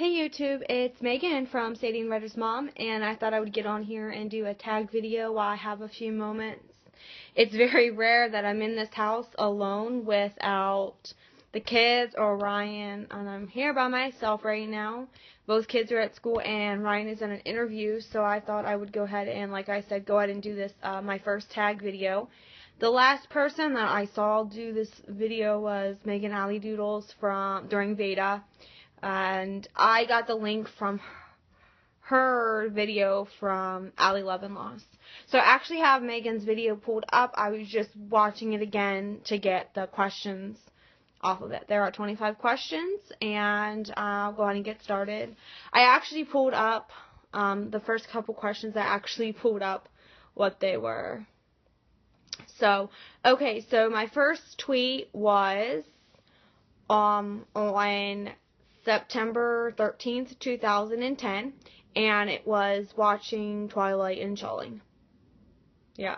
Hey YouTube, it's Megan from Sadie and Ryder's mom, and I thought I would get on here and do a tag video while I have a few moments. It's very rare that I'm in this house alone without the kids or Ryan, and I'm here by myself right now. Both kids are at school and Ryan is in an interview, so I thought I would go ahead and, like I said, go ahead and do this, my first tag video. The last person that I saw do this video was Megan Alley Doodles during Veda. And I got the link from her video from Ali Levenloss. So I actually have Megan's video pulled up. I was just watching it again to get the questions off of it. There are 25 questions, and I'll go ahead and get started. I actually pulled up the first couple questions. I actually pulled up what they were. So, okay, so my first tweet was on September 13th, 2010, and it was watching Twilight and chilling. Yeah,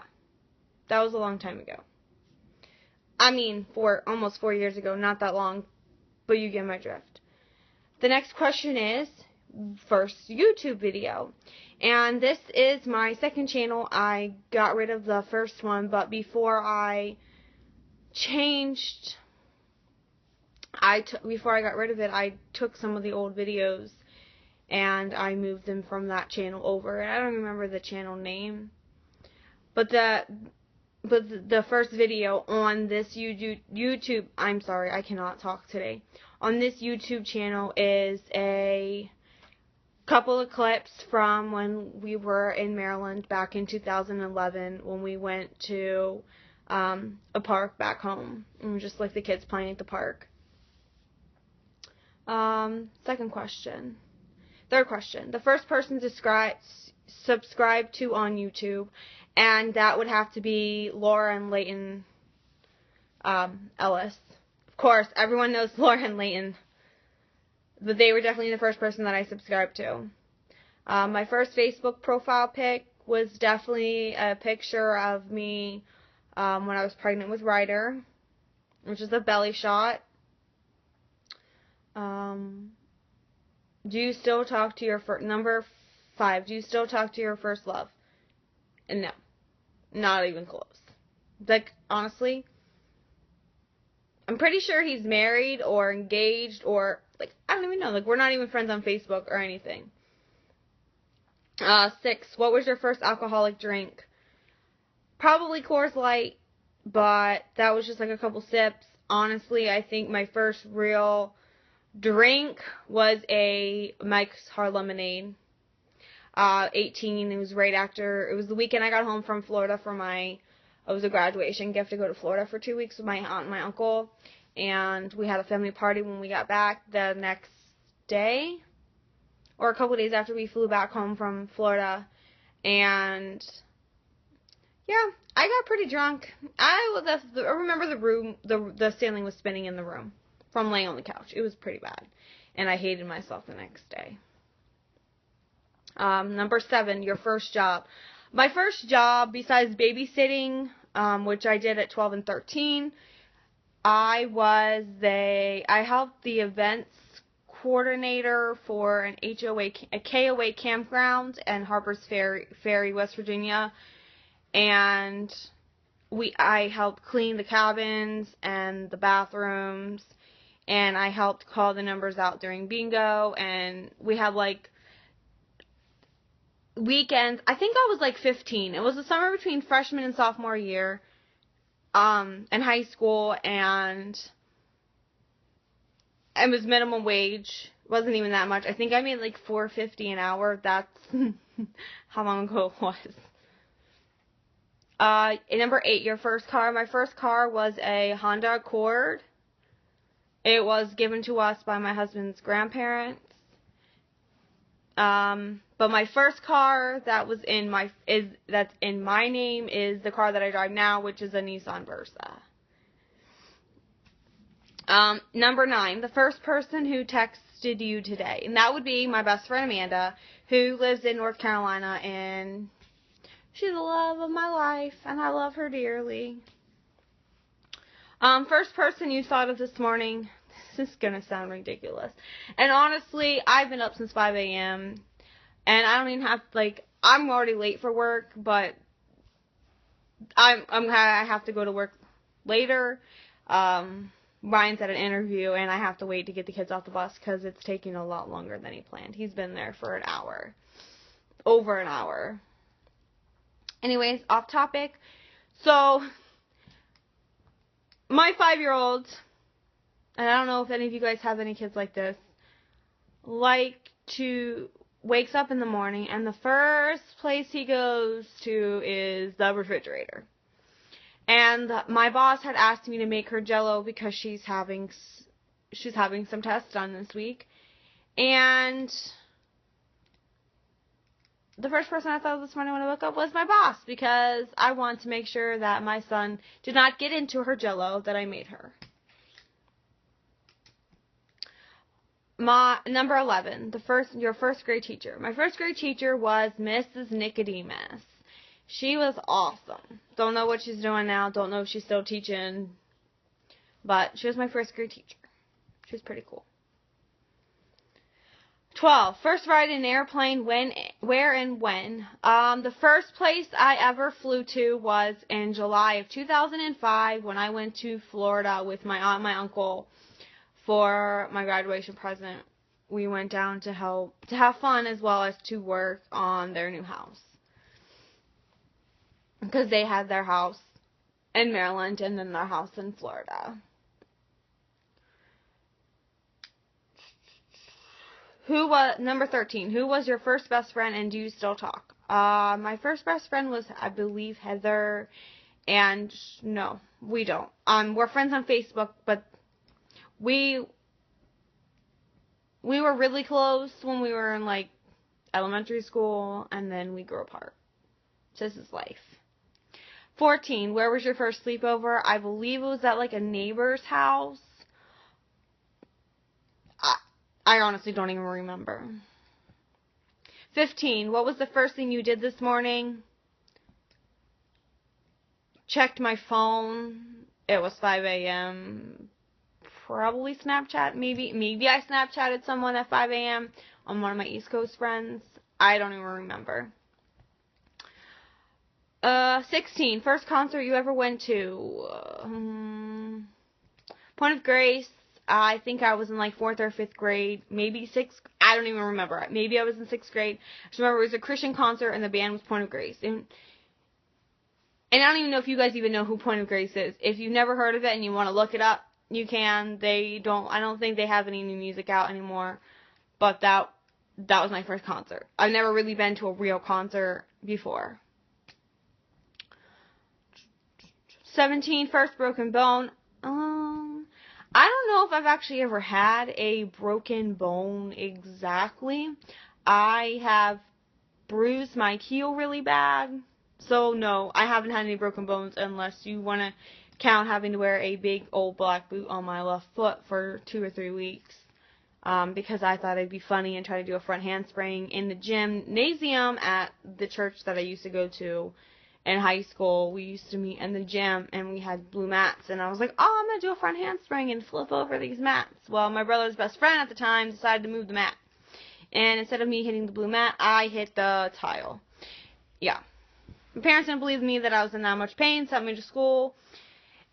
that was a long time ago. I mean, almost 4 years ago, not that long, but you get my drift. The next question is, first YouTube video, and this is my second channel. I got rid of the first one, but before I before I got rid of it, I took some of the old videos and I moved them from that channel over. And I don't remember the channel name, but the first video on this YouTube, I'm sorry, I cannot talk today. On this YouTube channel is a couple of clips from when we were in Maryland back in 2011 when we went to a park back home. And just like the kids playing at the park. Second question. Third question. The first person subscribed to on YouTube, and that would have to be Laura and Leighton Ellis. Of course, everyone knows Laura and Leighton, but they were definitely the first person that I subscribed to. My first Facebook profile pic was definitely a picture of me when I was pregnant with Ryder, which is a belly shot. Do you still talk to your number 5? Do you still talk to your first love? And no, not even close. Like, honestly, I'm pretty sure he's married or engaged or, like, I don't even know. Like, we're not even friends on Facebook or anything. 6, what was your first alcoholic drink? Probably Coors Light, but that was just like a couple sips. Honestly, I think my first real drink was a Mike's Hard Lemonade. 18, it was right after, it was the weekend I got home from Florida it was a graduation gift to go to Florida for 2 weeks with my aunt and my uncle, and we had a family party when we got back the next day, or a couple days after we flew back home from Florida, and yeah, I got pretty drunk. I remember the ceiling was spinning in the room from laying on the couch. It was pretty bad. And I hated myself the next day. Number 7, your first job. My first job, besides babysitting, which I did at 12 and 13, I helped the events coordinator for a KOA campground in Harper's Ferry, West Virginia. And I helped clean the cabins and the bathrooms. And I helped call the numbers out during bingo, and we had, like, weekends. I think I was, like, 15. It was the summer between freshman and sophomore year, in high school, and it was minimum wage. It wasn't even that much. I think I made, like, $4.50 an hour. That's how long ago it was. Number 8, your first car. My first car was a Honda Accord. It was given to us by my husband's grandparents. But my first car that's in my name is the car that I drive now, which is a Nissan Versa. Number 9, the first person who texted you today, and that would be my best friend Amanda, who lives in North Carolina, and she's the love of my life, and I love her dearly. First person you thought of this morning. This is going to sound ridiculous. And honestly, I've been up since 5 a.m. And I don't even have, like, I'm already late for work, but I have to go to work later. Ryan's at an interview, and I have to wait to get the kids off the bus because it's taking a lot longer than he planned. He's been there for an hour. Over an hour. Anyways, off topic. So, my 5-year-old, and I don't know if any of you guys have any kids like this, wakes up in the morning, and the first place he goes to is the refrigerator. And my boss had asked me to make her Jell-O because she's having some tests done this week. And the first person I thought of this morning when I woke up was my boss, because I want to make sure that my son did not get into her Jell-O that I made her. My number 11, your first grade teacher. My first grade teacher was Mrs. Nicodemus. She was awesome. Don't know what she's doing now. Don't know if she's still teaching, but she was my first grade teacher. She was pretty cool. 12. First ride in an airplane, where and when. The first place I ever flew to was in July of 2005 when I went to Florida with my aunt and my uncle for my graduation present. We went down to have fun as well as to work on their new house. Because they had their house in Maryland and then their house in Florida. Number 13, who was your first best friend and do you still talk? My first best friend was, I believe, Heather, and no, we don't. We're friends on Facebook, but we were really close when we were in, like, elementary school, and then we grew apart. This is life. 14, where was your first sleepover? I believe it was at, like, a neighbor's house. I honestly don't even remember. 15, what was the first thing you did this morning? Checked my phone. It was 5 a.m. Probably Snapchat. Maybe I Snapchatted someone at 5 a.m. on one of my East Coast friends. I don't even remember. 16, first concert you ever went to? Point of Grace. I think I was in like 4th or 5th grade, maybe 6th. I don't even remember. Maybe I was in 6th grade. I just remember it was a Christian concert and the band was Point of Grace. And I don't even know if you guys even know who Point of Grace is. If you've never heard of it and you want to look it up, you can. I don't think they have any new music out anymore. But that was my first concert. I've never really been to a real concert before. 17, first broken bone. I don't know if I've actually ever had a broken bone exactly. I have bruised my heel really bad. So, no, I haven't had any broken bones unless you want to count having to wear a big old black boot on my left foot for 2 or 3 weeks. Because I thought it'd be funny and try to do a front handspring in the gymnasium at the church that I used to go to. In high school, we used to meet in the gym, and we had blue mats, and I was like, oh, I'm going to do a front handspring and flip over these mats. Well, my brother's best friend at the time decided to move the mat, and instead of me hitting the blue mat, I hit the tile. Yeah. My parents didn't believe me that I was in that much pain, sent me to school,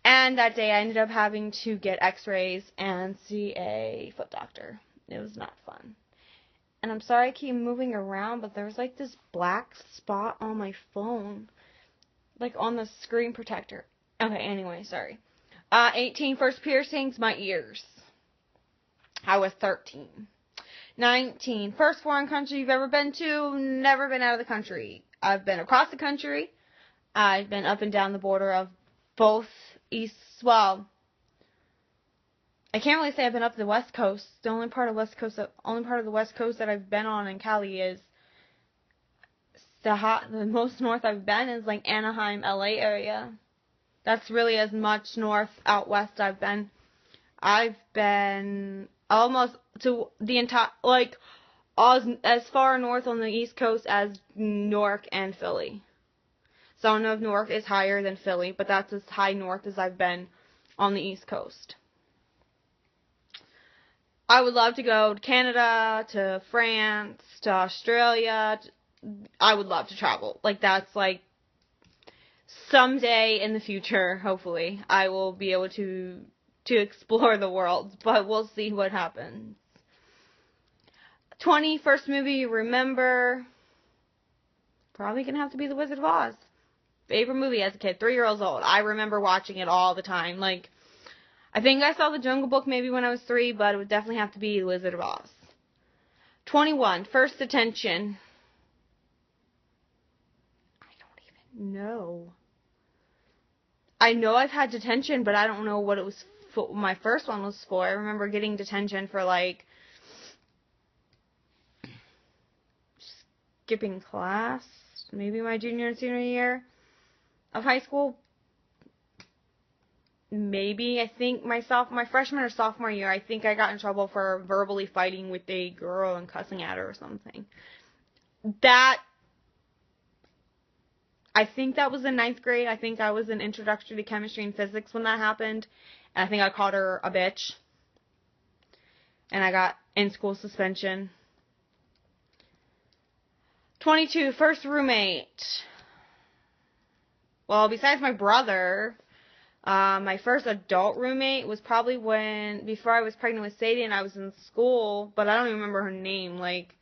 and that day I ended up having to get x-rays and see a foot doctor. It was not fun. And I'm sorry I keep moving around, but there was like this black spot on my phone. Like on the screen protector. Okay, anyway, sorry. 18, first piercings, my ears. I was 13. 19, first foreign country you've ever been to, never been out of the country. I've been across the country. I've been up and down the border of both I can't really say I've been up the West Coast. The only part of the West Coast that I've been on in Cali is the most north I've been is like Anaheim, LA area. That's really as much north out west I've been. I've been almost to the entire, like, as far north on the East Coast as Newark and Philly. So I don't know if Newark is higher than Philly, but that's as high north as I've been on the East Coast. I would love to go to Canada, to France, to Australia. I would love to travel. Like, that's like someday in the future, hopefully, I will be able to explore the world, but we'll see what happens. 21st movie you remember? Probably gonna have to be The Wizard of Oz. Favorite movie as a kid, 3 years old. I remember watching it all the time. Like, I think I saw The Jungle Book maybe when I was 3, but it would definitely have to be The Wizard of Oz. 21, First Detention. I don't even know. I know I've had detention, but I don't know what it was for. My first one was for. I remember getting detention for, like, skipping class. Maybe my junior and senior year of high school. Maybe, I think my freshman or sophomore year, I think I got in trouble for verbally fighting with a girl and cussing at her or something. I think that was in 9th grade. I think I was in Introductory to Chemistry and Physics when that happened. And I think I called her a bitch. And I got in-school suspension. 22, first roommate. Well, besides my brother, my first adult roommate was probably before I was pregnant with Sadie and I was in school, but I don't even remember her name. Like,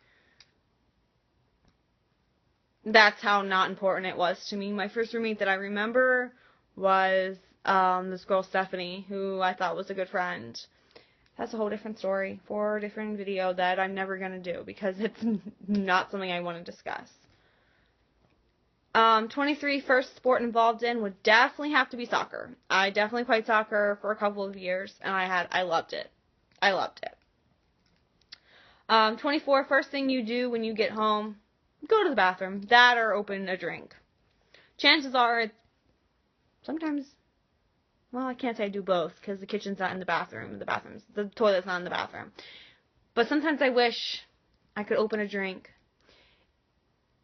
that's how not important it was to me. My first roommate that I remember was this girl Stephanie, who I thought was a good friend. That's a whole different story for a different video that I'm never going to do because it's not something I want to discuss. 23, first sport involved in would definitely have to be soccer. I definitely played soccer for a couple of years, and I loved it. I loved it. 24, first thing you do when you get home, go to the bathroom. That or open a drink. Chances are it's sometimes, well, I can't say I do both because the kitchen's not in the bathroom. The toilet's not in the bathroom. But sometimes I wish I could open a drink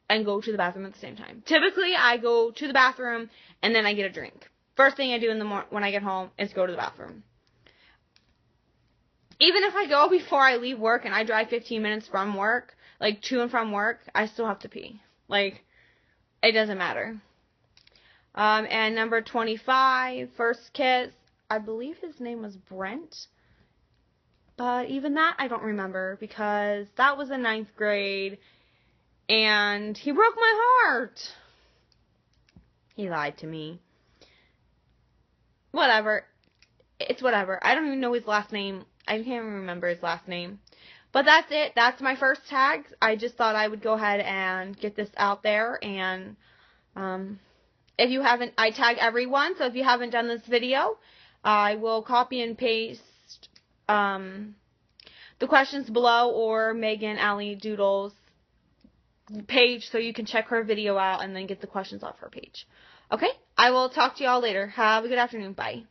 and go to the bathroom at the same time. Typically, I go to the bathroom and then I get a drink. First thing I do when I get home is go to the bathroom. Even if I go before I leave work and I drive 15 minutes from work, like to and from work, I still have to pee. Like, it doesn't matter. And number 25, first kiss. I believe his name was Brent. But even that, I don't remember because that was in 9th grade. And he broke my heart. He lied to me. Whatever. It's whatever. I don't even know his last name. I can't even remember his last name. But that's it. That's my first tags. I just thought I would go ahead and get this out there. And if you haven't, I tag everyone. So if you haven't done this video, I will copy and paste the questions below or Megan Allie Doodles page so you can check her video out and then get the questions off her page. Okay? I will talk to y'all later. Have a good afternoon. Bye.